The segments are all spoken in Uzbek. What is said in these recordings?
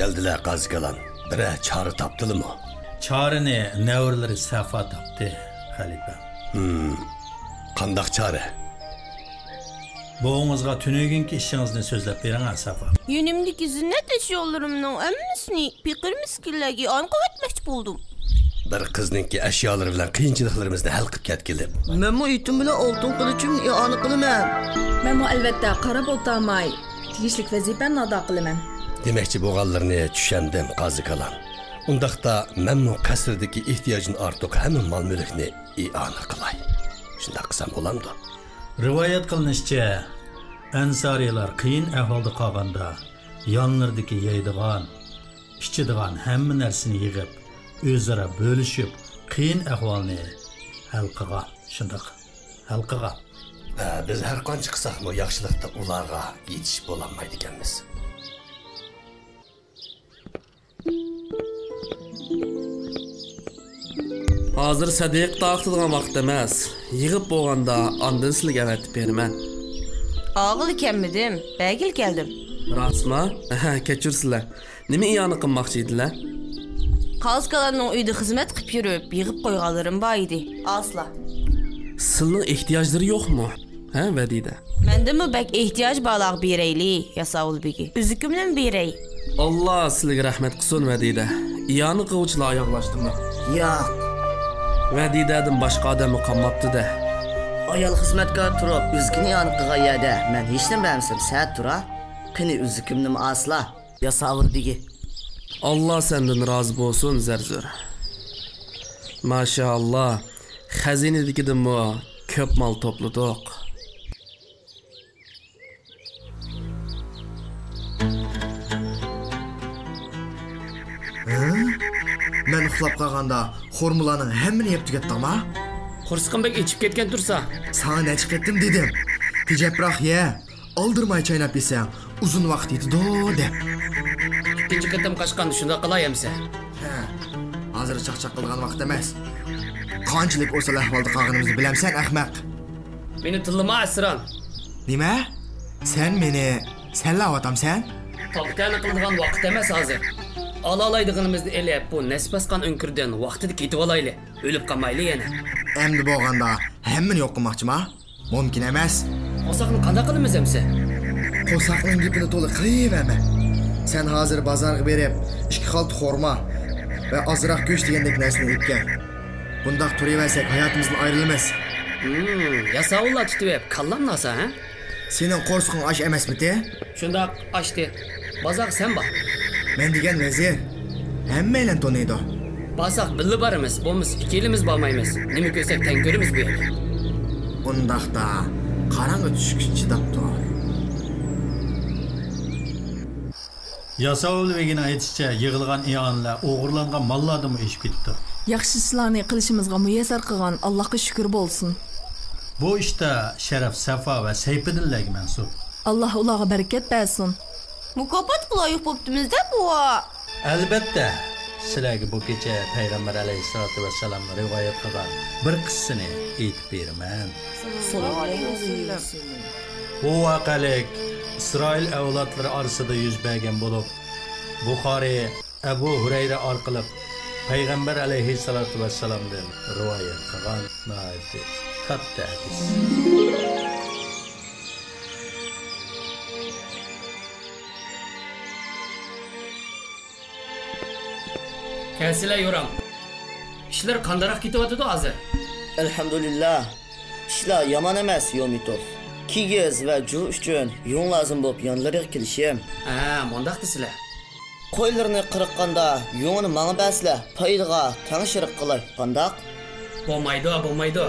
geldiler Qazikalan. Bire çare taptılı mı? Çareni nevreleri Safa taptı Halife. Qandaq çare? Boğunuzga tünügünki işinizni sözlep beren Safa. Yönümdeki zünnet eşyalarımның emmesini pikir miskillegi anqab etmekçi buldum. Bir qizninki eşyaları bilan qiyinchiliklarimizni hal qilib ketgilib. Men bu itim bilan oltin qilichim i'ona qilaman. Men bu albatta qarab o'tolmay, tegishlik vazifamni ado qilaman. Demakchi bo'lganlarni tushundim Qazikalan. Undaqda men bu qasrdagi ehtiyojini ortiq hamma mol-mulkni i'ona qilay. Shunday qilsam bo'lamdi. Rivayet qilinishicha, Ansariyalar qiyin ahvolda qolganda, yonlaridagi yeydigan, ichadigan hamma narsani yig'ib, o'zaro bo'lishib, qiyin ahvolni hal qilgan. Shunday hal qilgan. Biz har qancha qilsakmi, yaxshilikda ularga yetish bo'lolmaydi ekanmiz. Hazır sadiq taqtilgan vaqt emas. Yig'ib bo'lganda ondan sizga avatib beraman. Ağıl ikenmidim, bəgil geldim. Rasma? Kechirsizlar. Nima iyoni qilmoqchi edilar? Qazikalanның uyda xizmat qilib yurib, yig'ib qo'yganlarim bor edi. Asla. Sizning ehtiyojlari yo'qmi? Ha, vadida. Mendimi bək ehtiyoc bağlaq bereyli, Yasavul begi. Üzükümdən berey. Allah sizga rahmat qilsin vadida. Iyoni qiluvchilar oyoqlashdimi? Yo'q. Vadidadan boshqa odam qolmabdi-da. Ayol xizmatkor turib, o'zgini i'ona qilgan yerda men hech nima bilmasam, sat tura. Qani o'zikimni asla. Yasavul begi. Allah senden razı olsun Zerzur. Maşallah. Xazinedeki de mu köp mal topladık. Men uxlab qolganda xormulaning hammani yeb tugatdingmi? Xursqinbek içip ketgan tursa. Sana ne chiqib ketdim dedim. Tejabroq ye. Oldirmay chaynab yesang, uzun vaqt yetadi deb. İkinci kıtım kaçkan şunda qılayamsa. Hozir chaqchaq qilgan vaqt emas. Qanchalik o'sal ahvolda qolganimizni bilamsan, ahmoq. Meni tillama asran. Nima? Sen meni sallayotamsan? Toptani qiladigan vaqt emas hozir. Alalaydig'imizni elab bu nasbasqan önkürden vaqtida ketib olayli. O'lib qolmayli yana. Endi bo'lganda hammani yo'q qilmoqchimi? Mumkin emas. Qo'saqni qanday qilamiz amsa? Qo'saqning gapini to'liq qilaverma. Sen hozir bozorga berib, 2 xalt xorma va ozroq go'sht degandek narsani yeb. Bundaq turaversak hayotimizdan ayrilamiz. Yasavullar tutib, kallam nasa, ha? Sening qo'rsqing osh emasmidi? Shundaq ochdi. Bozor sen bor. Men degan vazir hammaylar toniydi. Bozor billi boramiz, bo'lmiz ikkilimiz bormaymiz. Nima ko'rsak tan ko'ramiz bu yerda. Bundaqda qarang'i tushguncha chidabdi. Yasavul begini aytishicha, yig'ilgan iyonlar o'g'irlangan mallarni eshib ketdi. Yaxshi ishlarni qilishimizga muyassar qilgan Allohga shukr bo'lsin. Bu ishda sharaf Safa va Sayfiddinlarga mansub. Alloh ularga barakat bersin. Mukofot qilayıq bo'ptimizda bu. Albatta, sizlarga bu kecha Payg'ambar alayhisolatu vassalam rivoyat qilgan bir qissani aytib beraman. Sallallohu alayhi vasallam. Bu vaqalik İsrail avlodlari orasida yuz bergan bo'lib, Buxoriy Abu Hurayra orqali Payg'ambar alayhisolatu vassalamdan rivoyat qilgan naati katta hadis. Kelsizlar yo'ram. İşler qandaroq ketyapti hozir. Alhamdulillah. İşlar yomon emas, Yomitov. Kigiz va ju uchun yo'ng lozim bo'lib yonlariga kelishim. Ha, mundaq desizlar. Qo'ylarni qiriqqanda yo'ngni menga baslar, paydiga tangshiriq qilay. Qandaq? Bo'lmaydi.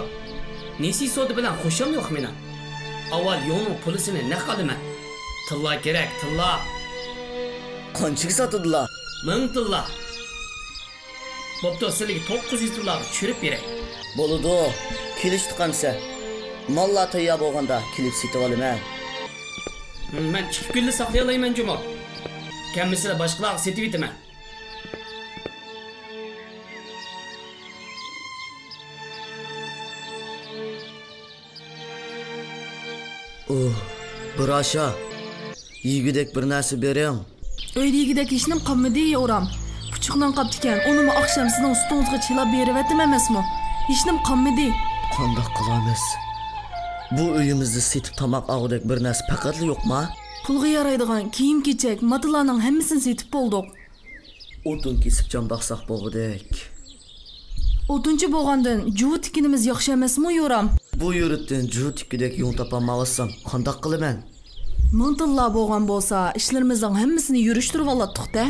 Nesi sodi bilan xushim yo'q meni. Avval yo'ngning pulisini naq qilaman. Tilla kerak, tilla. Qanchaga sotadilar? 1000 tilla. Bo'pti, sizlarga 900 tilla tushirib beray. Bo'ladi. Kelishdi qancha? Malla tayyor bo'lganda kelib setib olaman. Men 2 kunlik saqlay olaman, Jumo. Kammislar boshqalarga setib etaman. Brasha. Yigidek bir narsa bering. Öydegidek işnim qilmadi yoram. Puchuqdan qaptikan, unimi oqsham sizning ustingizga chilab berivatim emasmi? Ishnim qilmadi. Qandoq qilamiz? Bu uyimizni setib tomoq og'idek bir narsa faqatli yo'qmi? Pulga yaraydigan kiyim-kechak, matalarning hammasini setib bo'ldik. O'tin kesib jon baqsaq bo'lgudek. O'tinchi bo'lgandan juv tikinimiz yaxshi emasmi yoram? Bu yurtdan juv tikidek yo'l topolmasam, qandoq qilaman? Mintilla bo'lgan bo'lsa, ishlarimizning hammasini yurishtirib olatdik-da.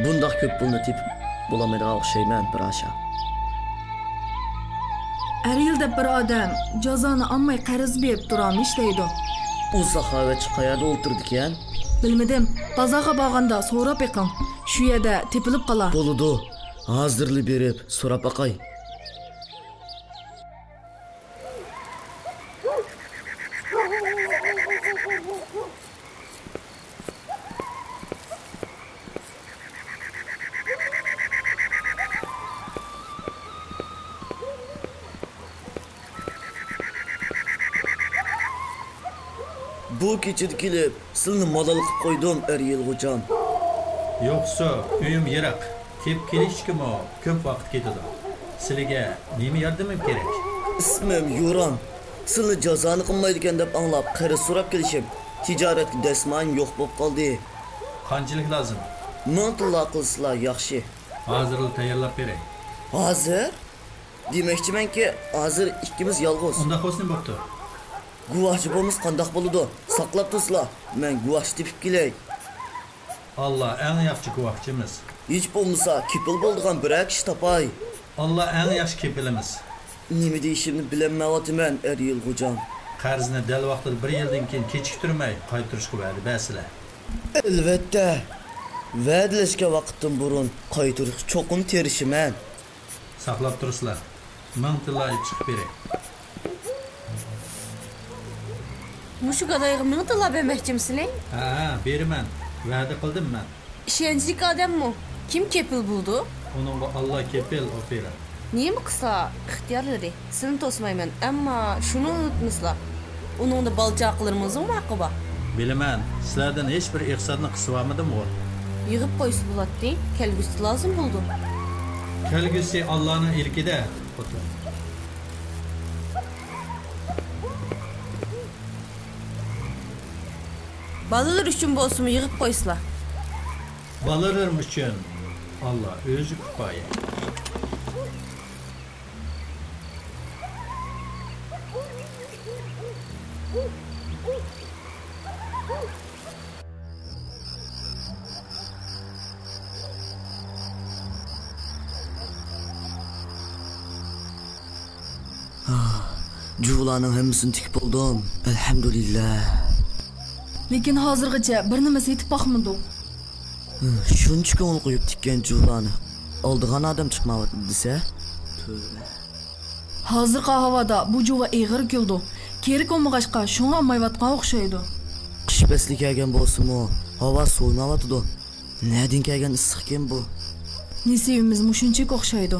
Bundoq ko'p pulni tepib bo'lamaydigan o'xshayman, Birasha. Har yilda bir odam jazoni olmay qarz berib turami ishlaydi. U saxovatchi qayerda o'ltirdi ekan? Bilmadim, bozorga borganda so'rab eqing. Shu yerda tepilib qolar. Bo'ladi. Hozirli berib so'rab boqay. Bu kechida kelib, sizni modal qilib qo'ydim, Eryel G'o'jam. Yo'qsa, uyim yiroq. Kelib kelishkimi ko'p vaqt ketadi. Sizlarga nima yordamim kerak? Ismim Yo'ram. Sizni jazoni qilmaydigan deb anglab, qarz so'rab kelishim. Tijoratga dasmoyim yo'q bo'lib qoldi. Qanchalik lozim? Mintilla qilsizlar yaxshi. Hozirlik tayyorlab beray. Hozir? Demoqchimanki, hozir ikkimiz yolg'iz. Unda hosni bo'pti. Guvohchi bo'lmiz qandoq bo'ladi? Saqlab tursizlar. Men guvohchi tepib kelay. Allah eng yaxshi guvohchimiz. Hech bo'lmasa, kepil bo'ldigan bir kishi topay. Allah eng yaxshi kepilimiz. Nima deyishimni bilmayapman, Eryel G'o'jam. Qarzni dal vaqtida 1 yildan keyin kechiktirmay qaytarishga va'da bersizlar. Albatta. Va'dalashgan vaqtdan burun qaytarish cho'qim terishiman. Saqlab tursizlar. Mintilla chiqib beray. Mushu gadayga mintilla bermoqchimisiz? Ha, beraman. Va'da qildim men. İşençlik adammi? Kim kepil buldu? Onunga Allah kepil opera. Nima qilsa ixtiyorlari sizni to'smayman, ammo shuni unutmaslar. Uningda balchaqlarimiz ma'quba. Bilaman, sizlardan hech bir iqtisodni qisib-olmadim-ku. Yig'ib qo'ysa bo'ladi, kelgusi lozim bo'ldi. Kelgusi Allohning ilkida. Balalar uchun bo'lsa yig'ib qo'ysizlar. Balalarım uchun Allah o'zi kifoya. Juvlarning hammasini tikib oldim. Alhamdulillah. Lekin hozirgacha bir nima setib boqmadik. Shuncha ko'ngil qo'yib tikkan juvlarni oldigan odam chiqmayapti desa. Hozirgi havoda bu juva eg'ir keldi. Kerak olmag'achqa shunga olmayotgan o'xshaydi. Qish fasli kelgan bo'lsa-mu, havo so'ymayapti. Neden kelgan issiqkan bu? Nesibimiz mushunchak o'xshaydi.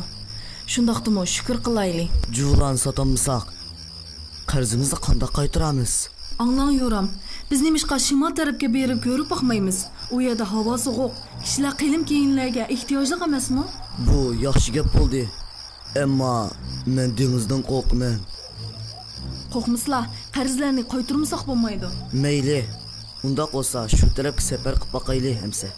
Shundaqdimi shukr qilaylik. Juvlarni sotamsak, qarzimizni qanday qaytaramiz? Anglang yo'ram. Biz nemishqa shimol tarafga berib ko'rib boqmaymiz. U yerda havo sovuq. Kishilar qilim kiyimlarga ehtiyojli emasmi? Bu yaxshi gap bo'ldi. Ammo men dengizdan qo'rqaman. Qo'rqmislar, qarzlarni qaytarmasak bo'lmaydi. Mayli. Unda bo'lsa shu tarafga safar qilib boqaylik hamsa.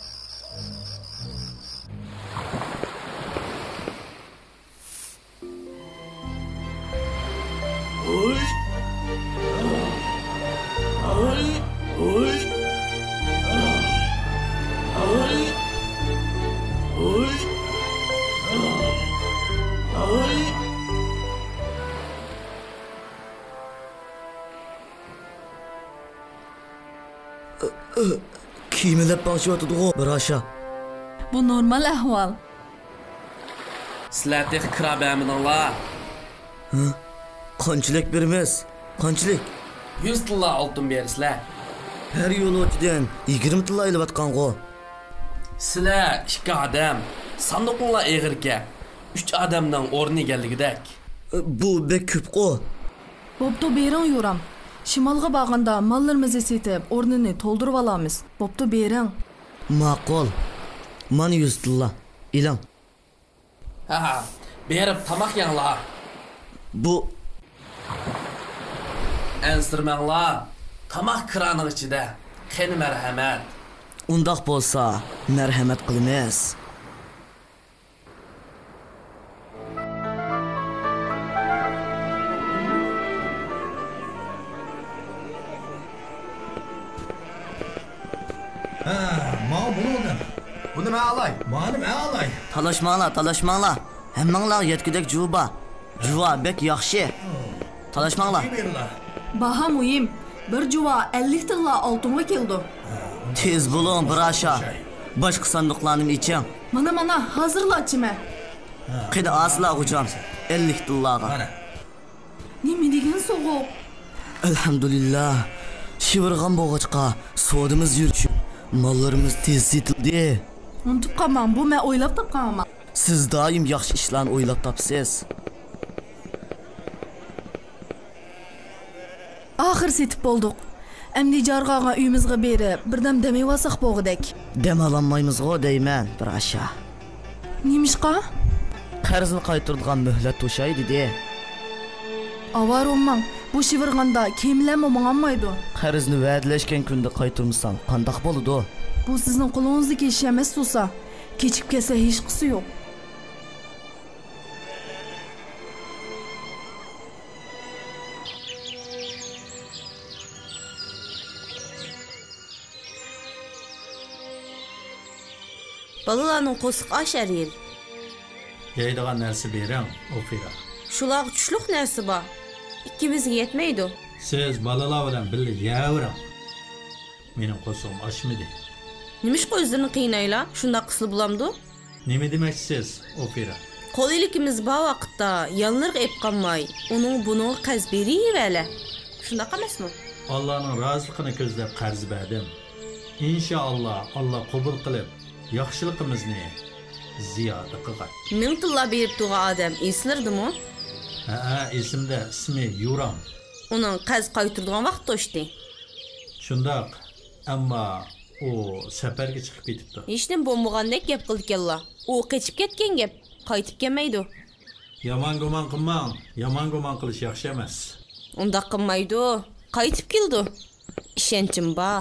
Kiyimlab boqishyotdi-ku, Birasha. Bu normal ahvol. Sizlar kira bermidinglar? Qanchalik beramiz? Qanchalik? 100 tilla oltin bersizlar. Her yo'lovchidan 20 tilla ilayotgan-ku. Sizlar 2 odam, sandiqlar eg'irga 3 odamdan o'rni egalligidek. Bu bek ko'p-ku. Bo'pti, bering yo'ram. Shimolga borganda mollarimizni setib, o'rnini to'ldirib olamiz. Bo'pti, bering. Ma'qul. Mana 100 tilla. İlan. Ha, berib tamoq yanglar. Bu Enstirmanglar. Tamoq kranining ichida. Qani marhamat. undaq bo'lsa, marhamat qilamiz. Ma bunu Buni men alay. Mani men alay. Talashmanglar. Hammanglar yetkidek juba. Juva bek yaxshi. Talashmanglar. Baha muhim. Bir juva 50 tilla oltinga keldi. Tez bo'lin, birasha. Boshqa sandiqlarni iching. Mana hozirlachima. Qida asla hujam. 50 tillaga. Nima degan so'g'ib? Alhamdulillah. Shivirg'an bo'g'achqa sodimiz yurishib, mollarimiz tez setildi. Unutib qolmang, bu men o'ylab topganman. Siz doim yaxshi ishlarni o'ylab topsiz. Oxir setib bo'ldik. Endi jarg'aga uyimizga berib, birdam demay olsak bo'g'idek. Dem olmaymiz-g'o deyman, birasha. Nimishqa? Qarzni qaytiradigan muhlat to'shay dedi. Avaromman, bu shivirganda kimlarmi ma'nmaydi? Qarzni va'dalashgan kunda qaytirmasam, qandoq bo'ladi? Bu sizning qo'lingizdagi ish emas bo'lsa, kechib kelsa hech qisi yo'q. Balalarning qo'siq asharil. Yeydigan narsa bering, Ofira. Shular tushliq narsa bor. Ikkimizga yetmaydi. Siz balalar bilan birga yeyavering. Mening qo'sig'im oshmidi. Nimishqa o'zlarini qiynaylar? Shunda qisli bo'lamdi? Nima demoqchisiz, Ofira? Qo'lilikimiz bor vaqtda yanlarga ep qolmay, uning buning qarz beraverala. Shunday emasmi? Allohning roziligini ko'zlab qarz berdim. Inshaalloh Alloh qabul qilib, yaxshiligimizni ziyoda qilgan. Ming tilla berib turgan odam eslardimi? Ha, esimda, ismi Yuram. Uning qarz qaytirdigan vaqt to'shdi. Shundoq, ammo u safarga chiqib ketibdi. Hech nima bo'lmagandek gap qildikanlar. U qochib ketgan gap, qaytib kelmaydi. Yomon gumon qilmang. Yomon gumon qilish yaxshi emas. Unda qilmaydi. Qaytib keldi. Ishonchim bor.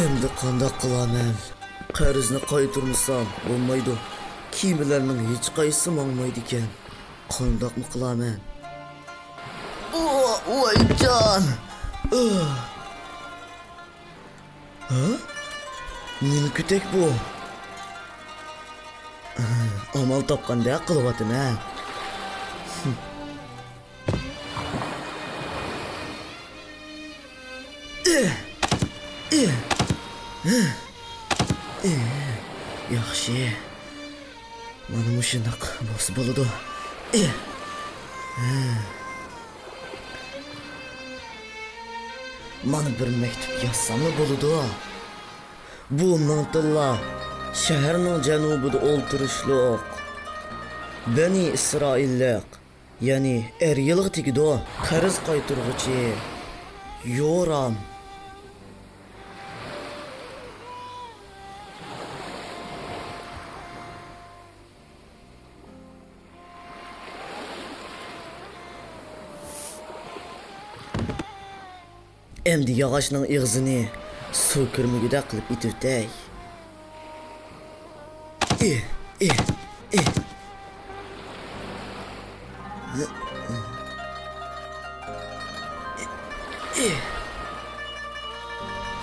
Endi qandoq qilaman? Qarzni qaytirmasam bo'lmaydi. Kimlarning hech qaysi mangmaydi ekan. Qandoqmi qilaman? Voy jon. Nima kutek bu? Amal topganda qilyaptim ha. Yaxshi. Mana shundoq bo'lsa bo'ladi. Mana bir maktub yozsammi bo'ladi. Bu mantilla shaharning janubida o'ltirishliq. Bani Isroillik, ya'ni yilga tegidi. Qarz qaytirg'uchi Yoram. Endi yog'ochning ig'zini suv kirmagida qilib itibtay.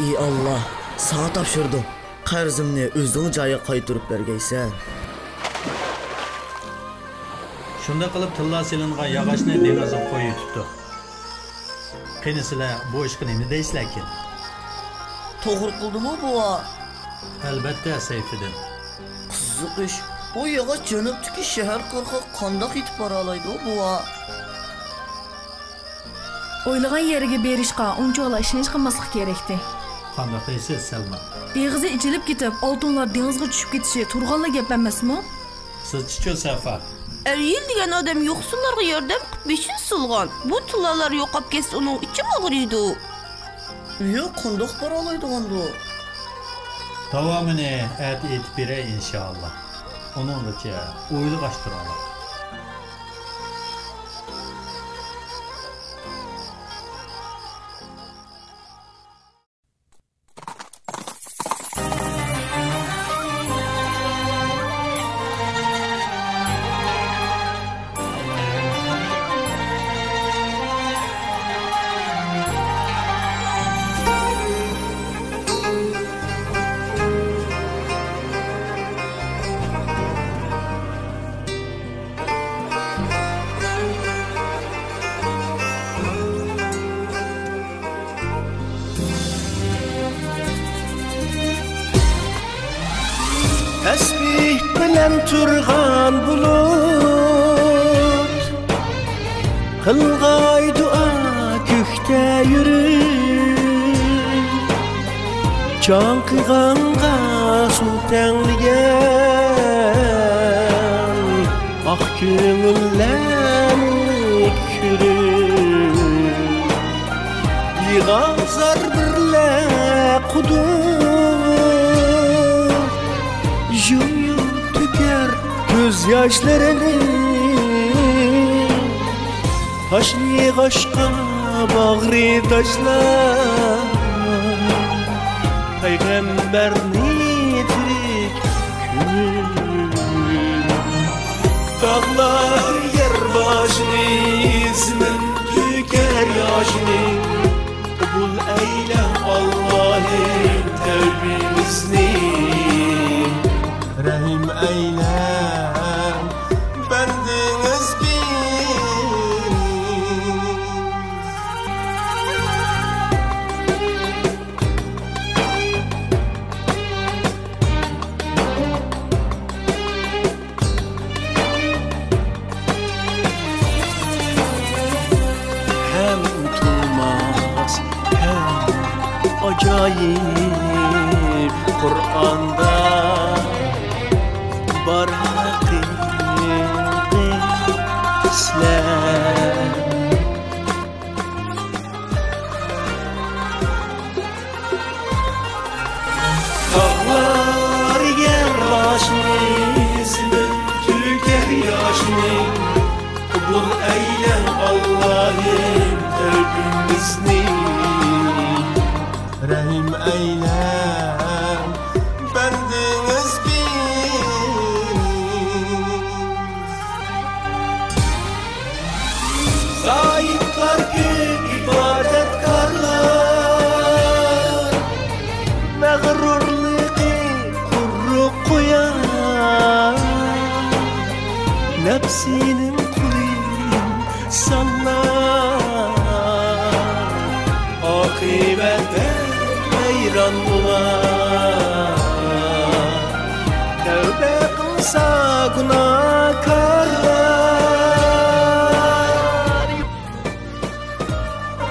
Ey Allah, sana topshirdim. Qarzimni o'zing joyiga qaytarib bergaysan. Shunda qilib tilla silingan yog'ochni dengizga qo'yib yutibdi. Qanisilar bu ishni nima deysizlar ekan? To'g'ri qildimi bu? Albatta, Sayfiddin. Qiziqish. Bu yog'och janubdagi shahar qirg'iga qandoq yetib bora oladi bu? Oylagan yeriga berishqa unchoq ishonch qilmaslik kerakdi. Qanday deysiz Salma? Eg'izi ichilib ketib, oltinlar dengizga tushib ketishi turg'anli gap emasmi? Siz-chi Safa? Eriyil degan odam yo'qsullarga yordam qilib beshin silgan. Bu tullalar yo'qolib ketsa uning ichi og'riydi. Yo'q, qandoq bora olaydi onda? Davomini aytib beray inshaalloh. Onungacha o'ylashtiramiz. Tesbih bilen turgan bulut Kılgay dua gökte yürür Can kıyganğa su tenligen Ah köngüllenik yürür Yığazar birle kudur Yum tüker gözyaşlarını Taşlı aşka bağrı taşlar Peygamberini tirik kül Dağlar yer başını izmin tüker yaşını Bul eyle Allah'ın tevbimizni Rahim eyle bendiniz Hem unutulmaz hem acayip Kur'an'da Var hakiki İslam Dağlar yer başını İzmin tüker yaşını Bul eyle Allah'ım tevbimizni Rahim eyle bendiniz Zahitler ki ibadetkarlar Mağrurluğu kuru koyar Nefsinin kuluyum sanlar Akibette hayran bular Tevbe kılsa günahkarlar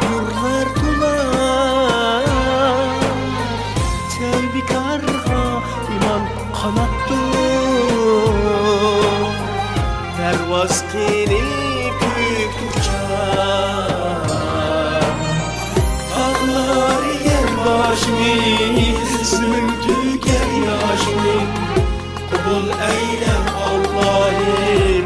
Nurlar dolar Tevbikarga iman kanattır Pervaz kinip büyük uçar Dağlar yer başını İzmin tüker yaşını Kubul eyle Allah'ın